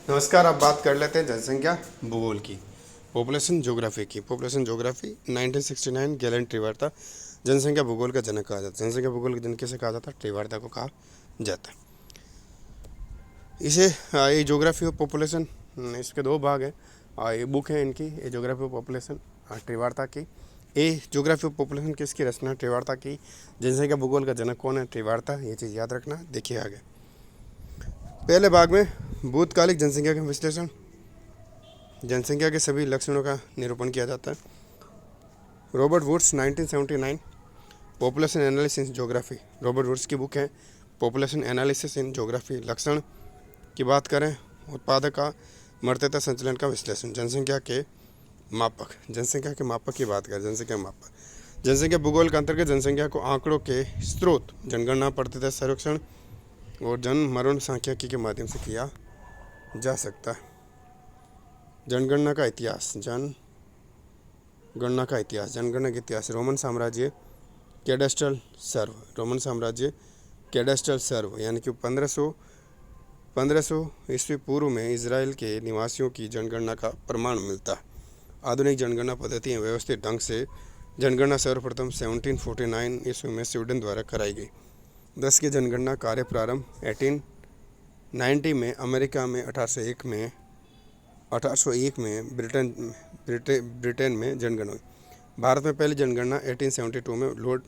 नमस्कार। अब बात कर लेते हैं जनसंख्या भूगोल की, पॉपुलेशन ज्योग्राफी की। पॉपुलेशन ज्योग्राफी 1969 गैलन ट्रिवार्ता जनसंख्या भूगोल का जनक कहा जाता है। जनसंख्या भूगोल के जनक किसे कहा जाता है? ट्रिवार्ता को कहा जाता है। इसे ये ज्योग्राफी ऑफ पॉपुलेशन, इसके दो भाग हैं। ये बुक है इनकी, ये ज्योग्राफी ऑफ पॉपुलेशन ट्रिवार्ता की। ये ज्योग्राफी ऑफ पॉपुलेशन किसकी रचना? ट्रिवार्ता की। जनसंख्या भूगोल का जनक कौन है? ट्रिवार्ता। ये चीज़ याद रखना। देखिए आगे पहले भाग में भूतकालिक जनसंख्या का विश्लेषण, जनसंख्या के सभी लक्षणों का निरूपण किया जाता है। Robert Woods 1979 population analysis in geography. Robert Woods की बुक है पॉपुलेशन एनालिसिस इन ज्योग्राफी। लक्षण की बात करें, उत्पादकता, मर्त्यता, संचलन का विश्लेषण। जनसंख्या के मापक, जनसंख्या के मापक की बात करें, जनसंख्या मापक, जनसंख्या भूगोल के अंतर्गत जनसंख्या को आंकड़ों के स्रोत, जनगणना, प्रतिशत सर्वेक्षण और जन मरण सांख्यिकी के माध्यम से किया जा सकता है। जनगणना का इतिहास, जनगणना का इतिहास, जनगणना का इतिहास। रोमन साम्राज्य कैडेस्ट्रल सर्व, रोमन साम्राज्य कैडेस्ट्रल सर्व यानी कि 1500 ईस्वी पूर्व में इजराइल के निवासियों की जनगणना का प्रमाण मिलता है। आधुनिक जनगणना पद्धतियाँ व्यवस्थित ढंग से जनगणना सर्वप्रथम 1749 ईस्वी में स्वीडन द्वारा कराई गई। 10 की जनगणना कार्य प्रारंभ 1890 में अमेरिका में, 1801 में ब्रिटेन में जनगणना हुई। भारत में पहली जनगणना 1872 में लॉर्ड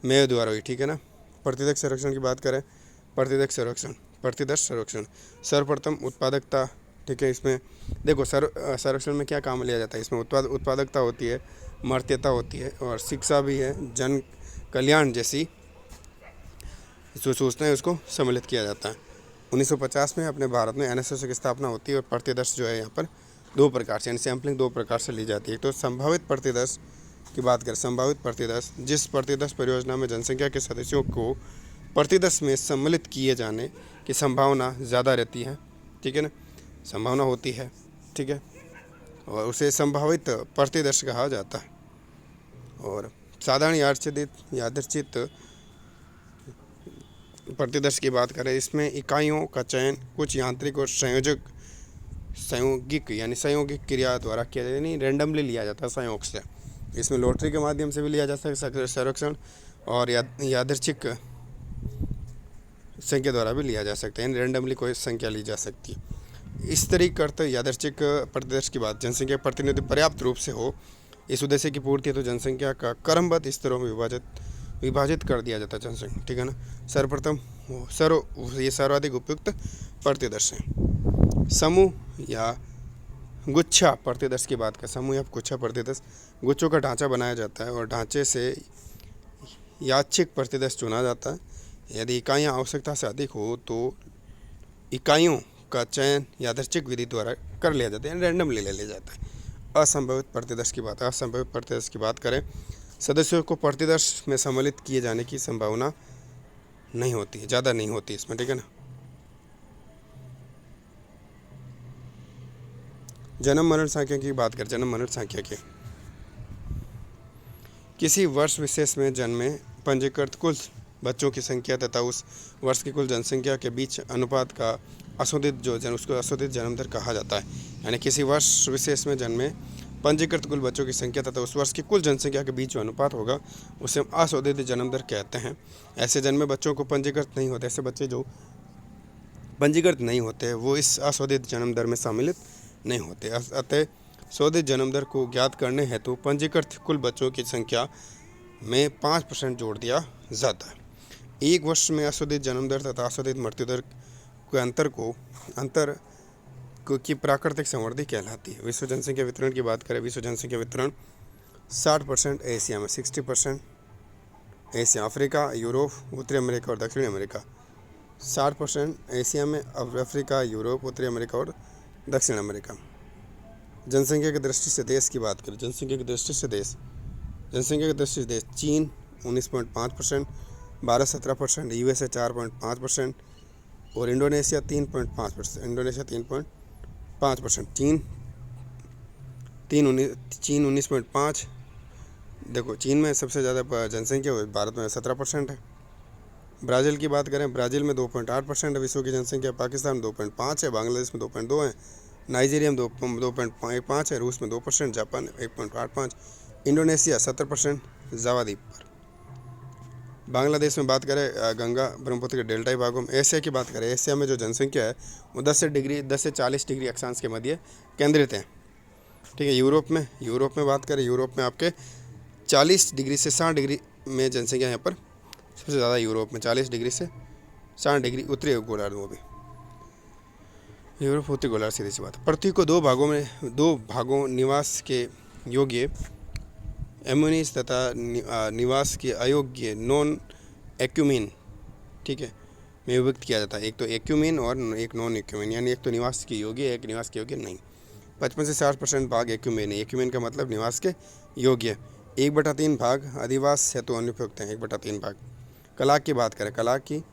मेयो द्वारा हुई। ठीक है ना। प्रतिदक्ष सर्वेक्षण की बात करें, प्रतिदक्ष सर्वेक्षण सर्वप्रथम उत्पादकता। ठीक है, इसमें देखो सर्वेक्षण में क्या काम लिया जाता है? इसमें उत्पादकता होती है, मर्त्यता होती है और शिक्षा भी है, जन कल्याण जैसी जो सूचनाएं उसको सम्मिलित किया जाता है। 1950 में अपने भारत में एनएसएस की स्थापना होती है और प्रतिदर्श जो है यहाँ पर दो प्रकार से, यानी सैम्पलिंग दो प्रकार से ली जाती है। तो संभावित प्रतिदर्श की बात करें, संभावित प्रतिदर्श, जिस प्रतिदर्श परियोजना में जनसंख्या के सदस्यों को प्रतिदर्श में सम्मिलित किए जाने की संभावना ज़्यादा रहती है। ठीक है ना, संभावना होती है। ठीक है, और उसे संभावित प्रतिदर्श कहा जाता है। और साधारण यादृच्छित प्रतिदर्श की बात करें, इसमें इकाइयों का चयन कुछ यांत्रिक और संयोगिक यानी संयोगिक क्रिया द्वारा किया जाता है, यानी रैंडमली लिया जाता है, संयोग से। इसमें लॉटरी के माध्यम से भी लिया जा सकता है सर्वेक्षण, और यादृच्छिक संख्या द्वारा भी लिया जा सकता है, यानी रैंडमली कोई संख्या ली जा सकती है। इस तरीके करते यादृच्छिक प्रतिदर्श की बात, जनसंख्या प्रतिनिधि पर्याप्त रूप से हो, इस उद्देश्य की पूर्ति है तो जनसंख्या का क्रमबद्ध स्तरों में विभाजित कर दिया जाता है जनसंख्या। ठीक है ना। सर्वप्रथम ये सर्वाधिक उपयुक्त प्रतिदर्श है। समूह या गुच्छा प्रतिदर्श की बात करें, समूह या गुच्छा प्रतिदर्श, गुच्छों का ढांचा बनाया जाता है और ढांचे से यादृच्छिक प्रतिदर्श चुना जाता है। यदि इकाइयाँ आवश्यकता से अधिक हो तो इकाइयों का चयन यादृच्छिक विधि द्वारा कर लिया जाता है, यानी रैंडमली ले लिया जाता है। असंभावित प्रतिदर्श की बात, असंभावित प्रतिदर्श की बात करें, सदस्यों को प्रतिदर्श में सम्मिलित किए जाने की संभावना नहीं होती है, ज़्यादा नहीं होती इसमें। ठीक है ना। जन्म मरण सांख्यिकी की बात करें, जन्म मरण सांख्यिकी किसी वर्ष विशेष में जन्मे पंजीकृत कुल बच्चों की संख्या तथा उस वर्ष की कुल जनसंख्या के बीच अनुपात का अशोधित उसको अशोधित जन्म दर कहा जाता है। यानी किसी वर्ष विशेष में जन्मे पंजीकृत कुल बच्चों की संख्या तथा उस वर्ष की कुल जनसंख्या के बीच जो अनुपात होगा उसे हम अशोधित जन्म दर कहते हैं। ऐसे जन्मे बच्चों को पंजीकृत नहीं होते, ऐसे बच्चे जो पंजीकृत नहीं होते वो इस अशोधित जन्म दर में सम्मिलित नहीं होते। अतः शोधित जन्म दर को ज्ञात करने हेतु पंजीकृत कुल बच्चों की संख्या में 5% जोड़ दिया जाता है। एक वर्ष में अशोधित जन्म दर तथा अशोधित मृत्यु दर के अंतर की प्राकृतिक संवृद्धि कहलाती है। विश्व जनसंख्या वितरण की बात करें, विश्व जनसंख्या वितरण 60% एशिया में, 60% एशिया, अफ्रीका, यूरोप, उत्तरी अमेरिका और दक्षिणी अमेरिका। 60% एशिया में, अफ्रीका, यूरोप, उत्तरी अमेरिका और दक्षिण अमेरिका। जनसंख्या की दृष्टि से देश की बात करें, जनसंख्या की दृष्टि से देश, चीन 19.5%, भारत 17%, यूएसए 4.5% और इंडोनेशिया 3.5%। चीन 19.5। देखो चीन में सबसे ज़्यादा जनसंख्या, भारत में 17% है। ब्राज़ील की बात करें, ब्राज़ील में 2.8% है विश्व की जनसंख्या, पाकिस्तान में 2.5 है, बांग्लादेश में 2.2 है, नाइजीरिया में 2.5 है, रूस में 2%, जापान 1.85, इंडोनेशिया 70%, जावा द्वीप पर। बांग्लादेश में बात करें गंगा ब्रह्मपुत्र के डेल्टाई भागों में। एशिया की बात करें, एशिया में जो जनसंख्या है वो 10 से 40 डिग्री अक्षांश के मध्य केंद्रित है। ठीक है। यूरोप में बात करें, यूरोप में आपके 40 डिग्री से 60 डिग्री में जनसंख्या यहाँ पर सबसे ज़्यादा, यूरोप में 40 डिग्री से 60 डिग्री, उत्तरी गोलार्ध वो भी यूरोप उत्तरी गोलार्ध, सीधी सी बात है। पृथ्वी को दो भागों निवास के योग्य एम्यूनिस तथा निवास के अयोग्य नॉन एक्यूमिन, ठीक है, में विभक्त किया जाता है। एक तो एक्यूमिन और एक नॉन एक्यूमिन, यानी एक तो निवास के योग्य, एक निवास के योग्य नहीं। 55 से 60% भाग एक्यूमेन है। एक्यूमेन का मतलब निवास के योग्य। 1/3 भाग अधिवास हेतु अनुपयुक्त हैं, 1/3 भाग। कला की बात करें, कला की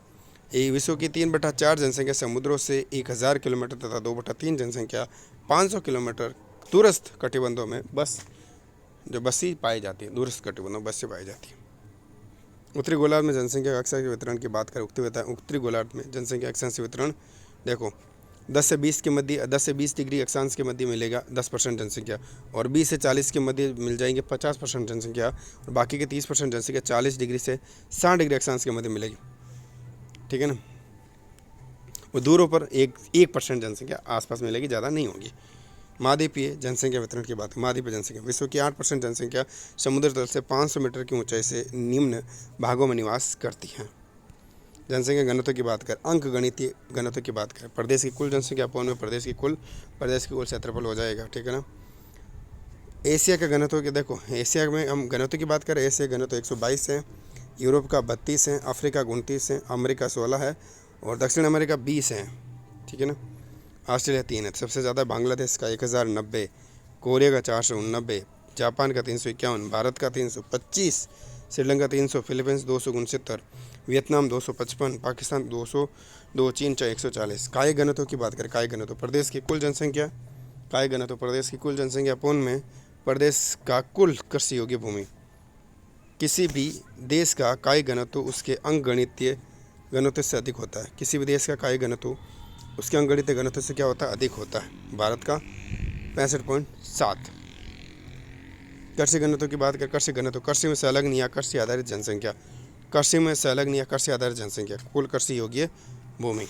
विश्व की 3/4 जनसंख्या समुद्रों से 1000 किलोमीटर तथा 2/3 जनसंख्या 500 किलोमीटर दूरस्थ कटिबंधों में बसी पाई जाती है, दूरस्थ कटिबंधों बसें पाई जाती है। उत्तरी गोलार्ध में जनसंख्या अक्षांश के वितरण की बात करें, उत्तरी गोलार्ध में जनसंख्या अक्षांश वितरण देखो 10 से 20 डिग्री अक्षांश के मध्य मिलेगा 10% जनसंख्या, और 20 से 40 के मध्य मिल जाएंगे 50% जनसंख्या, और बाकी के 30% जनसंख्या 40 डिग्री से 60 डिग्री अक्षांश के मध्य मिलेगी। ठीक है ना। वो दूरों पर 1% जनसंख्या आसपास मिलेगी, ज़्यादा नहीं होगी। महाद्वीपीय जनसंख्या वितरण की बात है। महाद्वीपीय जनसंख्या विश्व की 8% जनसंख्या समुद्र तल से 500 मीटर की ऊंचाई से निम्न भागों में निवास करती है। जनसंख्या घनत्व की बात करें, अंक गणितीय घनत्व की बात करें, प्रदेश की कुल जनसंख्या अपॉन में प्रदेश की कुल क्षेत्रफल हो जाएगा। ठीक है ना। एशिया के घनत्व के देखो, एशिया में हम घनत्व की बात करें, एशिया घनत्व 122 है, यूरोप का 32 है, अफ्रीका 29 है, अमेरिका 16 है, और दक्षिण अमेरिका 20 है। ठीक है ना। ऑस्ट्रेलिया 3 है। सबसे ज़्यादा बांग्लादेश का 1090, कोरिया का 489, जापान का 351, भारत का 325, श्रीलंका 300, फिलीपींस 269, वियतनाम 255, पाकिस्तान 202, चीन 140। काय घनत्व की बात करें, काय घनत्व प्रदेश की कुल जनसंख्या, काय घनत्व प्रदेश की कुल जनसंख्या अपॉन में प्रदेश का कुल कृषि योग्य भूमि। किसी भी देश का काय घनत्व उसके अंकगणितीय घनत्व से अधिक होता है। किसी भी देश का काय घनत्व उसके अंकगणितीय घनत्व से क्या होता है, अधिक होता है। भारत का 65.7। कृषि घनत्व की बात करें, कृषि घनत्व कृषि में संलग्न या कृषि आधारित जनसंख्या, कृषि में संलग्न या कृषि आधारित जनसंख्या, कुल कृषि योग्य भूमि।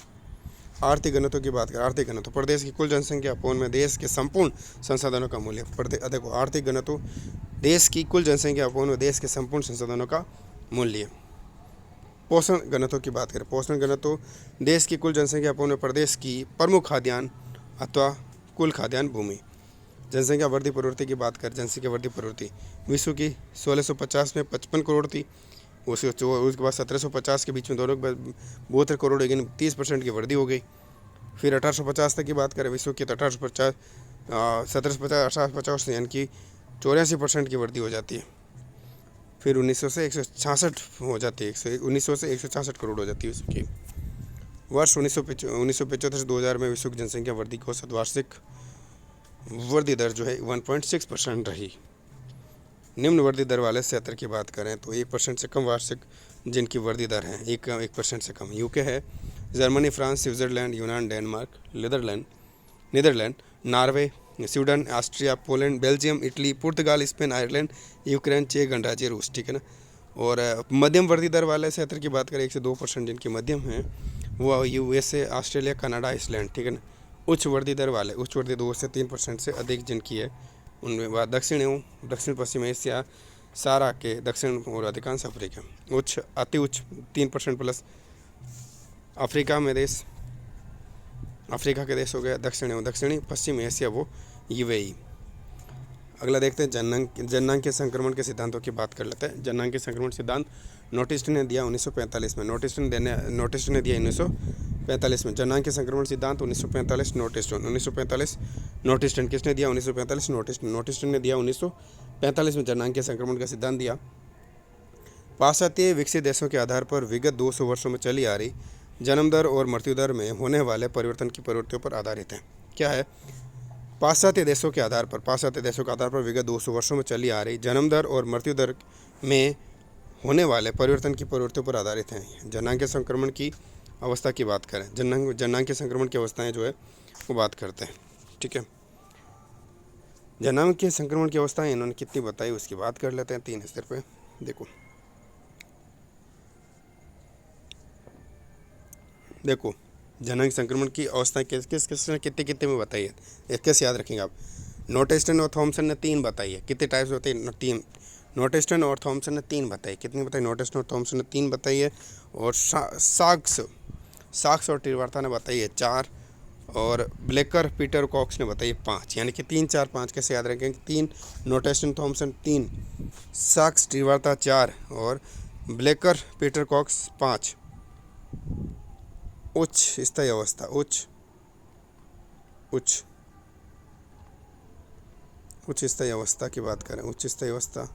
आर्थिक घनत्व की बात करें, आर्थिक घनत्व प्रदेश की कुल जनसंख्या अपॉन में देश के संपूर्ण संसाधनों का मूल्य। देखो, आर्थिक घनत्व देश की कुल जनसंख्या अपॉन में देश के संपूर्ण संसाधनों का मूल्य। पोषण घनत्व की बात करें, पोषण घनत्व देश की कुल जनसंख्या अपॉन में प्रदेश की प्रमुख खाद्यान्न अथवा कुल खाद्यान्न भूमि। जनसंख्या वृद्धि प्रवृत्ति की बात करें, जनसंख्या वृद्धि प्रवृत्ति विश्व की 1650 में 55 करोड़ थी, उसके बाद 1750 के बीच में दोनों 72 करोड़, लेकिन 30% की वृद्धि हो गई। फिर 1850 तक की बात करें, विश्व की 1750 1850 यानी कि 84% की वृद्धि हो जाती है। फिर 1900 से 166 हो जाती है, 1900 से 166 करोड़ हो जाती है विश्व की। वर्ष 1975 से 2000 में विश्व की जनसंख्या वृद्धि की औसत वार्षिक वृद्धि दर जो है 1.6% रही। निम्न वृद्धि दर वाले क्षेत्र की बात करें तो 1% से कम वार्षिक जिनकी वृद्धि दर है 1% से कम यूके है, जर्मनी, फ्रांस, स्विट्जरलैंड, यूनान, Denmark, Netherlands, Norway, Sweden, Austria, Poland, Belgium, Italy, पुर्तगाल, स्पेन, आयरलैंड, यूक्रेन, चेक गणराज्य, रूस। ठीक है ना। और मध्यम वृद्धि दर वाले क्षेत्र की बात करें 1 से 2% जिनकी मध्यम है वो यूएसए, ऑस्ट्रेलिया, कनाडा, आइसलैंड। ठीक है ना। उच्च वृद्धि दर वाले 2 से 3% से अधिक जिनकी है उनमें बाद दक्षिण एवं दक्षिण पश्चिम एशिया, सारा के दक्षिण और अधिकांश अफ्रीका। उच्च अति उच्च 3% प्लस अफ्रीका में देश, अफ्रीका के देश हो गया दक्षिण एवं दक्षिणी पश्चिम एशिया वो यूएई। अगला देखते हैं जननांगीय संक्रमण के सिद्धांतों की बात कर लेते हैं। जननांगीय संक्रमण सिद्धांत नोटिस्ट ने दिया 1945 में, नोटिस्ट ने दिया 1945 में। जननांगीय संक्रमण सिद्धांत 1945 नोटिस्ट किसने दिया 1945 नोटिस्ट ने दिया 1945 में जननांगीय संक्रमण का सिद्धांत दिया। पाश्चात्य विकसित देशों के आधार पर विगत 200 वर्षों में चली आ रही जन्म दर और मृत्यु दर में होने वाले परिवर्तन की प्रवृत्तियों पर आधारित है। क्या है? पाश्चात्य देशों के आधार पर विगत 200 वर्षों में चली आ रही जन्म दर और मृत्यु दर में होने वाले परिवर्तन की प्रवृत्तियों पर आधारित हैं। जनांगीय संक्रमण की अवस्था की बात करें, जनांगीय संक्रमण की अवस्थाएं जो है वो बात करते हैं। ठीक है, जनांगीय संक्रमण की अवस्थाएं इन्होंने कितनी बताई उसकी बात कर लेते हैं 3 स्तर पे। देखो जनांगीय संक्रमण की अवस्थाएं किस किसने कितने कितने में बताई है, एक कैसे याद रखेंगे आप। नोटेस्टन और थॉमसन ने 3 बताई है। कितने टाइप्स होते हैं? 3। नोटेस्टन और थॉमसन ने 3 बताई। कितनी बताई? नोटेस्टन और थॉमसन ने 3 बताई है। और साक्स और टिरवार्ता ने बताई है 4। और ब्लेकर पीटर कॉक्स ने बताई 5। यानी कि 3 4 5 कैसे याद रखेंगे? 3 नोटेस्टन थॉमसन, 3 साक्स टिरवार्ता 4 और ब्लेकर पीटर कॉक्स 5। उच्च स्थायी अवस्था, उच्च स्थायी अवस्था की बात करें, उच्च स्थायी अवस्था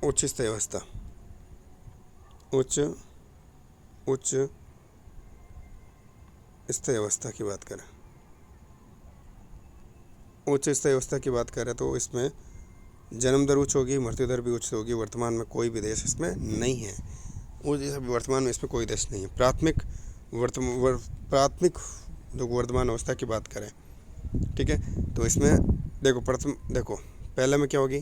उच्च स्थायी अवस्था की बात करें, उच्च स्थायी अवस्था की बात करें तो इसमें जन्म दर उच्च होगी, मृत्यु दर भी उच्च होगी। वर्तमान में कोई भी देश इसमें नहीं है, वर्तमान में इसमें कोई देश नहीं है। प्राथमिक जो वर्तमान अवस्था की बात करें, ठीक है, तो इसमें देखो पहले में क्या होगी,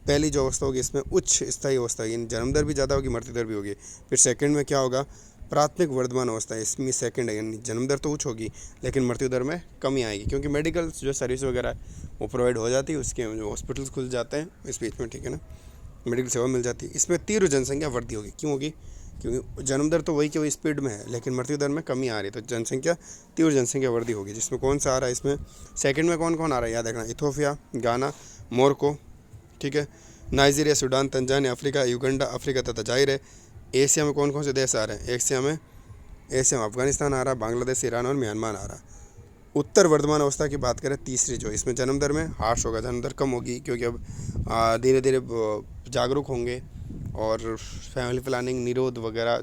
पहली जो अवस्था होगी इसमें उच्च स्थायी अवस्था होगी, जन्म दर भी ज़्यादा होगी, मृत्यु दर भी होगी। फिर सेकंड में क्या होगा, प्राथमिक वर्तमान अवस्था, इसमें सेकंड है, यानी जन्म दर तो उच्च होगी लेकिन मृत्यु दर में कमी आएगी, क्योंकि मेडिकल जो सर्विस वगैरह है वो प्रोवाइड हो जाती है, उसके जो हॉस्पिटल्स खुल जाते हैं इस बीच में, ठीक है ना, मेडिकल सेवा मिल जाती है। इसमें तीव्र जनसंख्या वृद्धि होगी। क्यों होगी? क्योंकि जन्म दर तो वही की वही स्पीड में है लेकिन मृत्यु दर में कमी आ रही है, तो तीव्र जनसंख्या वृद्धि होगी। जिसमें कौन सा आ रहा है, इसमें सेकंड में कौन कौन आ रहा है याद रखना, इथोपिया, गाना, मोरक्को, ठीक है, Nigeria, Sudan, Tanzania, Africa, Uganda, Africa तथा जाहिर है। एशिया में कौन कौन से देश आ रहे हैं? एशिया में अफगानिस्तान आ रहा है, बांग्लादेश, ईरान और म्यांमार आ रहा है। उत्तर वर्तमान अवस्था की बात करें, तीसरी जो इसमें जन्म दर में हार्श होगा, जन्म दर कम होगी, क्योंकि अब धीरे धीरे जागरूक होंगे और फैमिली प्लानिंग, निरोध वगैरह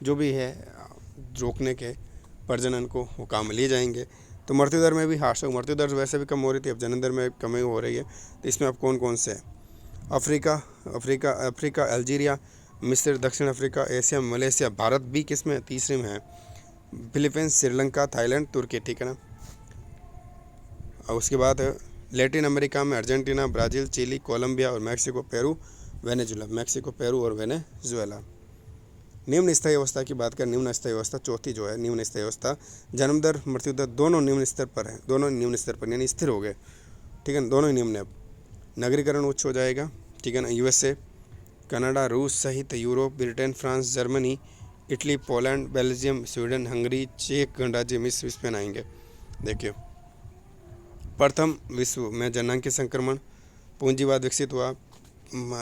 जो भी है रोकने के प्रजनन को, वो काम में लिए जाएंगे। तो मृत्यु दर में भी हार्श होगा, मृत्यु दर वैसे भी कम हो रही थी, अब जन्म दर में कमी हो रही है। तो इसमें अब कौन कौन से हैं? अफ्रीका, अल्जीरिया, मिस्र, दक्षिण अफ्रीका, एशिया, मलेशिया, भारत भी किसमें? तीसरे में है। फिलीपींस, श्रीलंका, थाईलैंड, तुर्की, ठीक है ना। और उसके बाद लैटिन अमेरिका में अर्जेंटीना, ब्राज़ील, चिली, कोलंबिया और मैक्सिको, पेरू, वेनेजुएला। निम्न स्थायी अवस्था की बात करें, निम्न स्थायी अवस्था चौथी जो है, निम्न स्थायी अवस्था, जन्म दर, मृत्यु दर दोनों निम्न स्तर पर है, दोनों निम्न स्तर पर यानी स्थिर हो गए, ठीक है ना, दोनों ही निम्न है। नगरीकरण उच्च हो जाएगा, ठीक है ना। यूएसए, कनाडा, रूस सहित Europe, Britain, France, Germany, Italy, Poland, Belgium, Sweden, Hungary, चेक गणराज्य, मिस्र, स्पेन आएंगे। देखिए प्रथम विश्व में जनांगीय संक्रमण पूंजीवाद विकसित हुआ,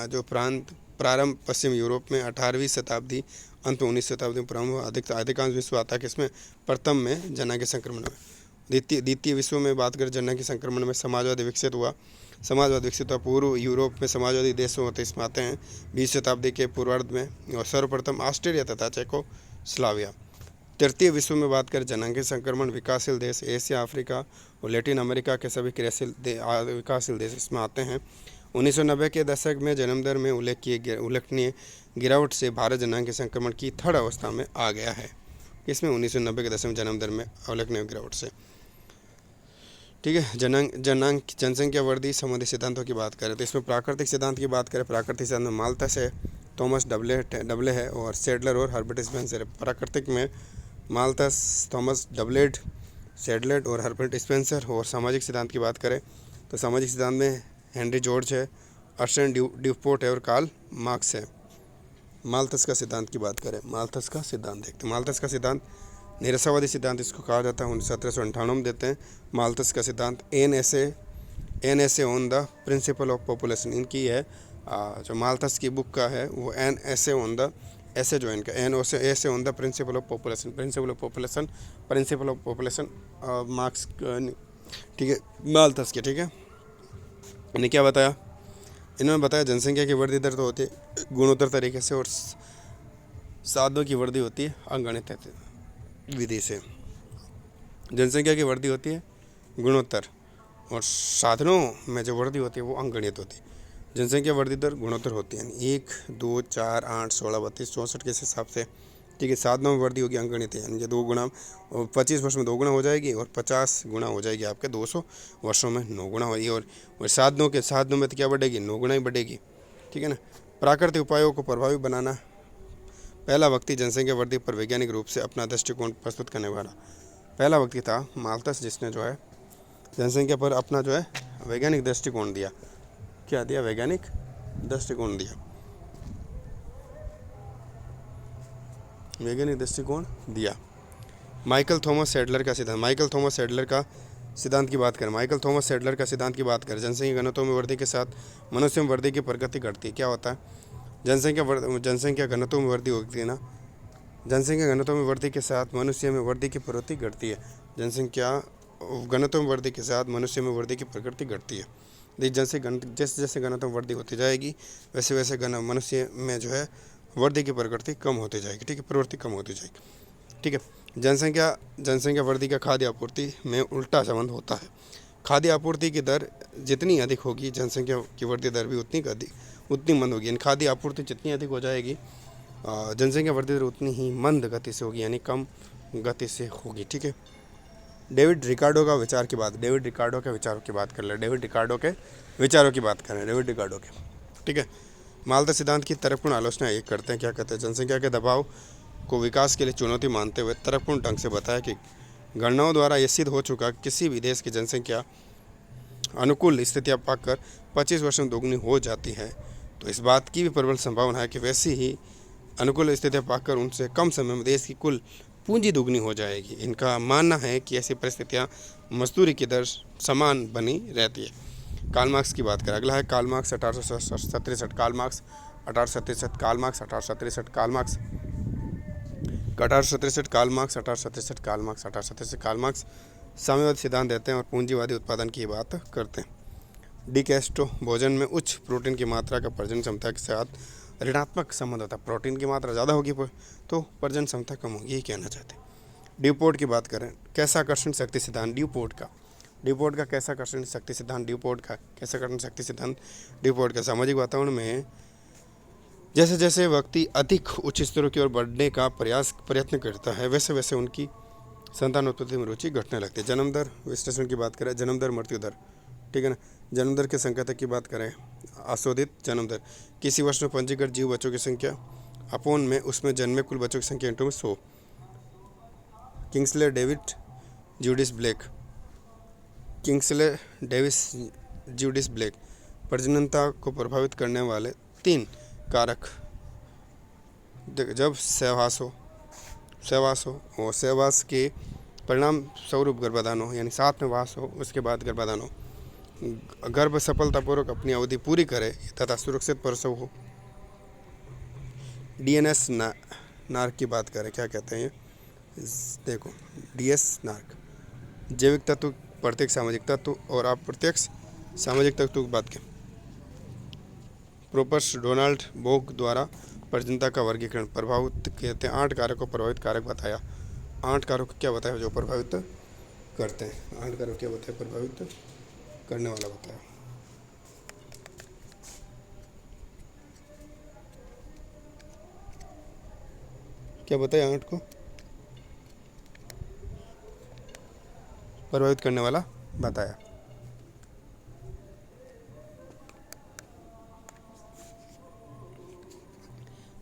जो प्रारंभ पश्चिम यूरोप में 18वीं शताब्दी अंत में 19वीं शताब्दी में प्रारंभ हुआ। अधिकांश विश्व आता है किसमें? प्रथम में जनांगीय संक्रमण में। द्वितीय विश्व में बात करें जनांगीय संक्रमण में समाजवाद विकसित हुआ, पूर्व यूरोप में समाजवादी देशों होते इसमें आते हैं 20वीं शताब्दी के पूर्वार्ध में, और सर्वप्रथम ऑस्ट्रेलिया तथा चेकोस्लोवाकिया। तृतीय विश्व में बात करें जनांगीय संक्रमण विकासशील देश, एशिया, अफ्रीका और लैटिन अमेरिका के सभी विकासशील देश इसमें आते हैं। 1990 के दशक में जन्म दर में उल्लेखनीय गिरावट से भारत जनांगीय संक्रमण की थर्ड अवस्था में आ गया है। इसमें 1990 के दशक में जन्म दर में उल्लेखनीय गिरावट से, ठीक है। जनसंख्या वृद्धि संबंधी सिद्धांतों की बात करें तो इसमें प्राकृतिक सिद्धांत की बात करें, प्राकृतिक सिद्धांत में माल्थस है, थॉमस डबले है और सेडलर और हर्बर्ट स्पेंसर है। प्राकृतिक में माल्थस, थॉमस सेडलर और हर्बर्ट स्पेंसर। और सामाजिक सिद्धांत की बात करें तो सामाजिक सिद्धांत में हेनरी जॉर्ज है, अर्स्टन ड्यूपोर्ट है और कार्ल मार्क्स है। माल्थस का सिद्धांत की बात करें, माल्थस का सिद्धांत देखते हैं। माल्थस का सिद्धांत निराशावादी सिद्धांत इसको कहा जाता है, 1758 में देते हैं माल्थस का सिद्धांत। An essay on the principle of population इनकी है, जो माल्थस की बुक का है वो an essay on the ऐसे जो इनका an essay on the principle of population Marx, ठीक है, माल्थस के, ठीक है। इन्हें क्या बताया? इन्होंने बताया जनसंख्या की वृद्धि दर तो होती है गुणोत्तर तरीके से और साधनों की वृद्धि होती है अंगणित विधि से। जनसंख्या की वृद्धि होती है गुणोत्तर और साधनों में जो वृद्धि होती है वो अंगणित होती है। जनसंख्या वृद्धि दर गुणोत्तर होती है, 1, 2, 4, 8, 16, 32, 64 के हिसाब से, ठीक है। 7 में वृद्धि होगी अंकगणित, यानी कि 2 गुना 25 वर्ष में 2 गुना हो जाएगी, और 50 गुना हो जाएगी आपके 200 वर्षों में 9 गुना होगी। और 7 9 में तो क्या बढ़ेगी, 9 गुना ही बढ़ेगी, ठीक है ना। प्राकृतिक उपायों को प्रभावी बनाना, पहला व्यक्ति जनसंख्या वृद्धि पर वैज्ञानिक रूप से अपना दृष्टिकोण प्रस्तुत करने वाला पहला व्यक्ति था माल्थस, जिसने जो है जनसंख्या पर अपना जो है वैज्ञानिक दृष्टिकोण दिया। क्या दिया, वैज्ञानिक दृष्टिकोण दिया, वैज्ञानिक दृष्टिकोण दिया। माइकल थॉमस सैडलर का सिद्धांत, माइकल थॉमस सैडलर का सिद्धांत की बात करें, माइकल थॉमस सैडलर का सिद्धांत की बात करें, जनसंख्या घनत्व में वृद्धि के साथ मनुष्य में वृद्धि की प्रगति घटती है। क्या होता है, जनसंख्या घनत्व में वृद्धि होती है ना, जनसंख्या घनत्व में वृद्धि के साथ मनुष्य में वृद्धि की प्रवृत्ति घटती है। जनसंख्या घनत्व में वृद्धि के साथ मनुष्य में वृद्धि की प्रकृति घटती है। जैसे जैसे घनत्व में वृद्धि होती जाएगी, वैसे वैसे मनुष्य में जो है वृद्धि की प्रकृति कम होती जाएगी, ठीक है, प्रवृत्ति कम होती जाएगी, ठीक है। जनसंख्या वृद्धि का खाद्य आपूर्ति में उल्टा संबंध होता है। खाद्य आपूर्ति की दर जितनी अधिक होगी, जनसंख्या की वृद्धि दर भी उतनी मंद होगी। यानी खाद्य आपूर्ति जितनी अधिक हो जाएगी, जनसंख्या वृद्धि दर उतनी ही मंद गति से होगी, यानी कम गति से होगी, ठीक है। डेविड रिकार्डो का विचार की बात, डेविड रिकार्डो के विचारों की बात कर ले, डेविड रिकार्डो के विचारों की बात करें, डेविड रिकार्डो के, ठीक है। माल्थस सिद्धांत की तर्कपूर्ण आलोचना ये करते हैं, क्या कहते हैं, जनसंख्या के दबाव को विकास के लिए चुनौती मानते हुए तर्कपूर्ण ढंग से बताया कि गणनाओं द्वारा यह सिद्ध हो चुका कि किसी भी देश की जनसंख्या अनुकूल स्थितियाँ पाकर 25 वर्ष में दोगुनी हो जाती है, तो इस बात की भी प्रबल संभावना है कि वैसी ही अनुकूल स्थितियाँ पाकर उनसे कम समय में देश की कुल पूंजी दोगुनी हो जाएगी। इनका मानना है कि ऐसी परिस्थितियाँ मजदूरी की दर समान बनी रहती है। कार्ल मार्क्स की बात करें, अगला है Karl Marx 1867, Karl Marx 1867, Karl Marx 1867, Karl Marx 1867, Karl Marx 1867, Karl Marx 1867, Karl Marx साम्यवादी सिद्धांत देते हैं और पूंजीवादी उत्पादन की बात करते हैं। डी कैस्ट्रो भोजन में उच्च प्रोटीन की मात्रा का प्रजनन क्षमता के साथ ऋणात्मक संबंध होता है। प्रोटीन की मात्रा ज़्यादा होगी तो प्रजनन क्षमता कम होगी, यही कहना चाहते हैं। ड्यूपोर्ट की बात करें, कैसा आकर्षण शक्ति सिद्धांत, ड्यूपोर्ट का कैसा आकर्षण शक्ति सिद्धांत, ड्यूपोर्ट का कैसा आकर्षण शक्ति सिद्धांत, ड्यूपोर्ट का सामाजिक वातावरण में जैसे जैसे व्यक्ति अधिक उच्च स्तरों की ओर बढ़ने का प्रयत्न करता है, वैसे वैसे उनकी संतान उत्पत्ति में रुचि घटने लगती है। जन्म दर विश्लेषण की बात करें, जन्म दर मृत्यु दर, ठीक है ना। जन्म दर के संकेतक की बात करें, आशोधित जन्म दर, किसी वर्ष में पंजीकृत जीव बच्चों की संख्या अपोन में उसमें जन्मे कुल बच्चों की संख्या इंटू में 100। किंग्सले डेविस ज्यूडिस ब्लेक, प्रजननता को प्रभावित करने वाले 3 कारक, जब सहवास हो और सहवास के परिणाम स्वरूप गर्भाधान हो, यानी साथ में वास हो उसके बाद गर्भाधान हो, गर्भ सफलतापूर्वक अपनी अवधि पूरी करे तथा सुरक्षित प्रसव हो। डीएनएस नार्क की बात करें, क्या कहते हैं ये, देखो डीएस नार्क, जैविक तत्व, प्रत्यक्ष सामाजिक तत्व और अप्रत्यक्ष सामाजिक तत्व की बात करें। प्रोफेसर डोनाल्ड बोक द्वारा प्रजननता का वर्गीकरण, प्रभावित कहते हैं 8 कारक को प्रभावित कारक बताया। 8 कारक को क्या बताया जो प्रभावित करते हैं, 8 कारक क्या बताया, प्रभावित करने वाला बताया। क्या बताया, 8 को प्रभावित करने वाला बताया।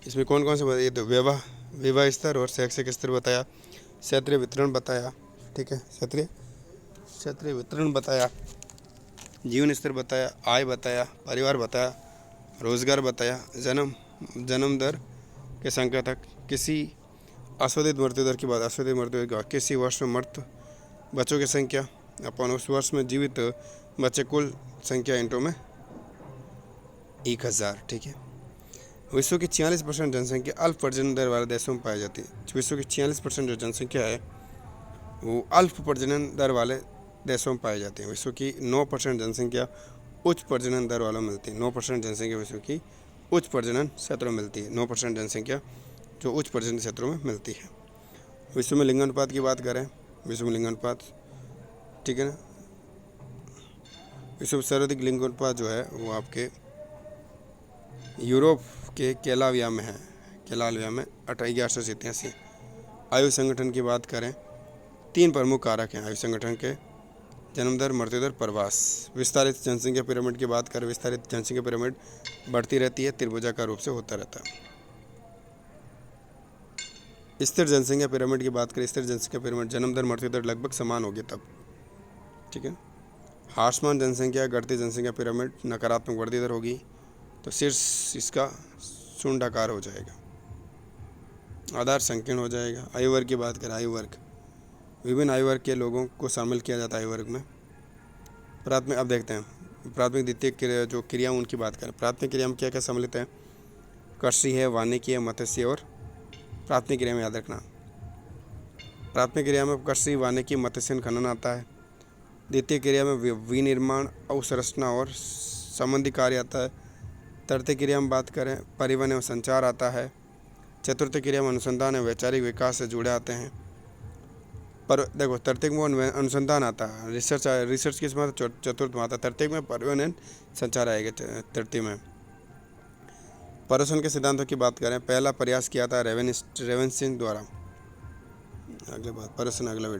इसमें कौन कौन से बताइए, तो विवाह स्तर और शैक्षिक स्तर बताया, क्षेत्रीय वितरण बताया, ठीक है, क्षेत्रीय वितरण बताया, जीवन स्तर बताया, आय बताया, परिवार बताया, रोजगार बताया, जन्म दर के संकेतक, किसी अशोधित मृत्यु दर की बात, अशोधित मृत्यु दर किसी वर्ष में मृत बच्चों की संख्या अपन उस वर्ष में जीवित बच्चे कुल संख्या इंटो में 1000, ठीक है। विश्व की 46% जनसंख्या अल्प प्रजनन दर वाले देशों में पाई जाती है। विश्व की 46% जो जनसंख्या है वो अल्प प्रजनन दर वाले देशों में पाई जाती है। विश्व की 9% जनसंख्या उच्च प्रजनन दर वालों में मिलती है। 9% जनसंख्या विश्व की उच्च प्रजनन क्षेत्रों में मिलती है। 9% जनसंख्या जो उच्च प्रजनन क्षेत्रों में मिलती है। विश्व में लिंगानुपात की बात करें, विश्व में लिंगानुपात, ठीक है ना, विश्व में सर्वाधिक लिंगानुपात जो है वो आपके यूरोप के केलाविया में है, केलाविया में 1187। आयु संगठन की बात करें, 3 प्रमुख कारक हैं आयु संगठन के: जन्म दर, मृत्यु दर, प्रवास। विस्तारित जनसंख्या पिरामिड की बात करें, विस्तारित जनसंख्या पिरामिड बढ़ती रहती है, त्रिभुजाकार रूप से होता रहता है। स्थिर जनसंख्या पिरामिड की बात करें, स्थिर जनसंख्या पिरामिड जन्म दर, मृत्यु दर लगभग समान होगी तब, ठीक है। ह्रासमान जनसंख्या, घटती जनसंख्या पिरामिड नकारात्मक वृद्धि दर होगी, तो शीर्ष इसका शून्याकार हो जाएगा, आधार संकीर्ण हो जाएगा। आयु वर्ग की बात करें, आयु वर्ग विभिन्न आयु वर्ग के लोगों को शामिल किया जाता है आयु वर्ग में। प्राथमिक, अब देखते हैं प्राथमिक द्वितीयक क्रिया, जो क्रिया उनकी बात करें। प्राथमिक क्रिया में क्या क्या सम्मिलित है? कृषि है, वानिकी है, मत्स्य और प्राथमिक क्रिया में याद रखना, प्राथमिक क्रिया में कृषि, वानिकी, मत्स्य खनन आता है। द्वितीय क्रिया में विनिर्माण, अवसंरचना और संबंधी कार्य आता है। तृतीय क्रिया में बात करें, परिवहन एवं संचार आता है। चतुर्थ क्रिया में अनुसंधान एवं वैचारिक विकास से जुड़े आते हैं। पर देखो, तृतीय में अनुसंधान आता है, रिसर्च किस में आता है? चतुर्थ में आता है। तृतीय में परिवहन एवं संचार आएगा। तृतीय में परोसन के सिद्धांतों की बात करें, पहला प्रयास किया था रेवेंसिन द्वारा। अगले बात परोसन, अगला वीडियो।